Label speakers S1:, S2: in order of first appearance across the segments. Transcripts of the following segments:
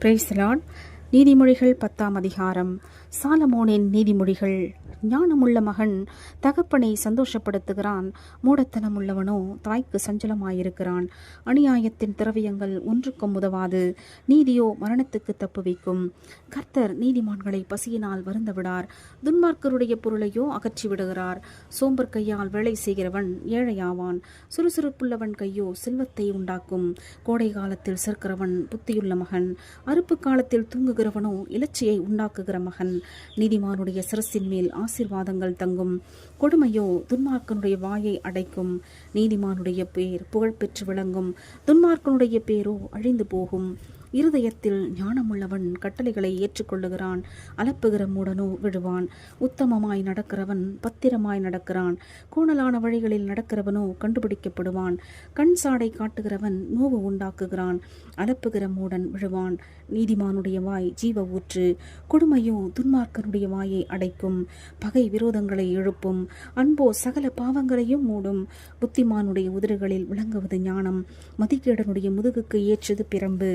S1: Praise the Lord. நீதிமொழிகள் 10ஆம் அதிகாரம். சாலமோனின் நீதிமொழிகள். ஞானமுள்ள மகன் தகப்பனை சந்தோஷப்படுத்துகிறான், மூடத்தனம் உள்ளவனோ தாய்க்கு சஞ்சலமாயிருக்கிறான். அநியாயத்தின் திரவியங்கள் ஒன்றுக்கும் உதவாது, நீதியோ மரணத்துக்கு தப்புவிக்கும். கர்த்தர் நீதிமான்களை பசியினால் வருந்த விடார், துன்மார்க்கருடைய பொருளையோ அகற்றி விடுகிறார். சோம்பர் கையால் வேலை செய்கிறவன் ஏழையாவான், சுறுசுறுப்புள்ளவன் கையோ செல்வத்தை உண்டாக்கும். கோடை காலத்தில் சேர்க்கிறவன் புத்தியுள்ள மகன், அறுப்பு காலத்தில் தூங்குகிறவனோ இலச்சியை உண்டாக்குகிற மகன். நீதிமானுடைய சிரசின் மேல் ஆசீர்வாதங்கள் தங்கும், கொடுமையோ துன்மார்க்கனுடைய வாயை அடைக்கும். நீதிமானுடைய பேர் புகழ் பெற்று விளங்கும், துன்மார்க்கனுடைய பேரோ அழிந்து போகும். இருதயத்தில் ஞானமுள்ளவன் கட்டளைகளை ஏற்றுக்கொள்ளுகிறான், அலப்புகிற மூடனோ விழுவான். உத்தமமாய் நடக்கிறவன் பத்திரமாய் நடக்கிறான், கோணலான வழிகளில் நடக்கிறவனோ கண்டுபிடிக்கப்படுவான். கண் சாடை காட்டுகிறவன் நோவு உண்டாக்குகிறான், அலப்புகிற மூடன் விழுவான். நீதிமானுடைய வாய் ஜீவ ஊற்று, கொடுமையோ துன்மார்க்கனுடைய வாயை அடைக்கும். பகை விரோதங்களை எழுப்பும், அன்போ சகல பாவங்களையும் மூடும். புத்திமானுடைய உதடுகளில் விளங்குவது ஞானம், மதிகேடனுடைய முதுகுக்கு ஏற்றது பிரம்பு.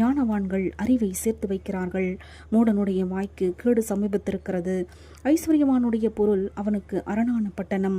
S1: ஞானவான்கள் அறிவை சேர்த்து வைக்கிறார்கள், மூடனுடைய வாய்க்கு கேடு சமீபத்திருக்கிறது. ஐஸ்வர்யவானுடைய பொருள் அவனுக்கு அரணான பட்டணம்,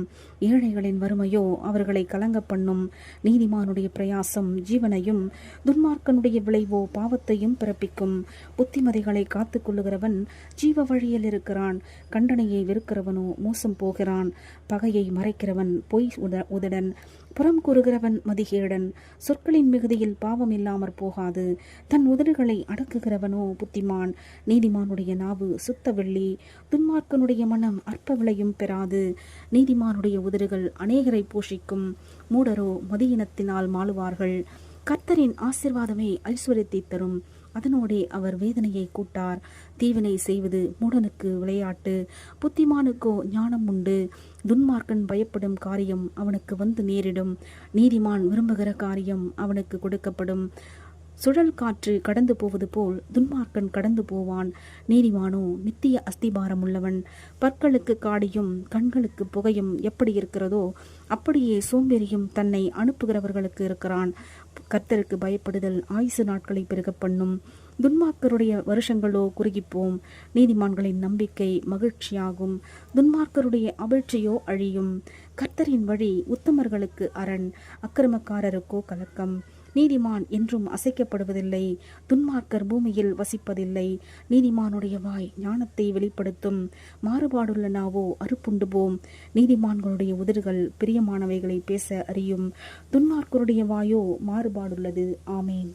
S1: ஏழைகளின் வறுமையோ அவர்களை கலங்க பண்ணும். நீதிமானுடைய பிரயாசம் ஜீவனையும், துன்மார்க்கனுடைய விளைவோ பாவத்தையும் பிறப்பிக்கும். புத்திமதிகளை காத்து கொள்ளுகிறவன் ஜீவ வழியில் இருக்கிறான், கண்டனையை வெறுக்கிறவனோ மோசம் போகிறான். பகையை மறைக்கிறவன் பொய் உதடன், புறம் கூறுகிறவன் மதிகேடன். சொற்களின் மிகுதியில் பாவம் இல்லாமற் போகாது, தன் உதடுகளை அடக்குகிறவனோ புத்திமான். நீதிமானுடைய நாவு சுத்த வெள்ளி, துன்மார்க்கனுடைய மனம் அற்ப விலையும் பெறாது. நீதிமானுடைய உதடுகள் அநேகரை போஷிக்கும், மூடரோ மதியினத்தினால் மாளுவார்கள். கர்த்தரின் ஆசீர்வாதமே ஐஸ்வர்யத்தை தரும், அதனோடே அவர் வேதனையை கூட்டார். தீவினை செய்வது மூடனுக்கு விளையாட்டு, புத்திமானுக்கோ ஞானம் உண்டு. துன்மார்க்கன் பயப்படும் காரியம் அவனுக்கு வந்து நேரிடும், நீதிமான் விரும்புகிற காரியம் அவனுக்கு கொடுக்கப்படும். சுழல் காற்று கடந்து போவது போல் துன்மார்க்கன் கடந்து போவான், நீதிமானோ நித்திய அஸ்திபாரம் உள்ளவன். பற்களுக்கு காடியும் கண்களுக்கு புகையும் எப்படி இருக்கிறதோ அப்படியே சோம்பேறியும் தன்னை அனுப்புகிறவர்களுக்கு இருக்கிறான். கர்த்தருக்கு பயப்படுதல் ஆயுசு நாட்களை பெருக பண்ணும், துன்மார்க்கருடைய வருஷங்களோ குறுகிப்போம். நீதிமான்களின் நம்பிக்கை மகிழ்ச்சியாகும், துன்மார்க்கருடைய அபழ்ச்சியோ அழியும். கர்த்தரின் வழி உத்தமர்களுக்கு அரண், அக்கிரமக்காரருக்கோ கலக்கம். நீதிமான் என்றும் அசைக்கப்படுவதில்லை, துன்மார்க்கர் பூமியில் வசிப்பதில்லை. நீதிமானுடைய வாய் ஞானத்தை வெளிப்படுத்தும், மாறுபாடுள்ள நாவோ அறுப்புண்டு போம். நீதிமான்களுடைய உதடுகள் பிரியமானவைகளை பேச அறியும், துன்மார்க்கருடைய வாயோ மாறுபாடுள்ளது. ஆமேன்.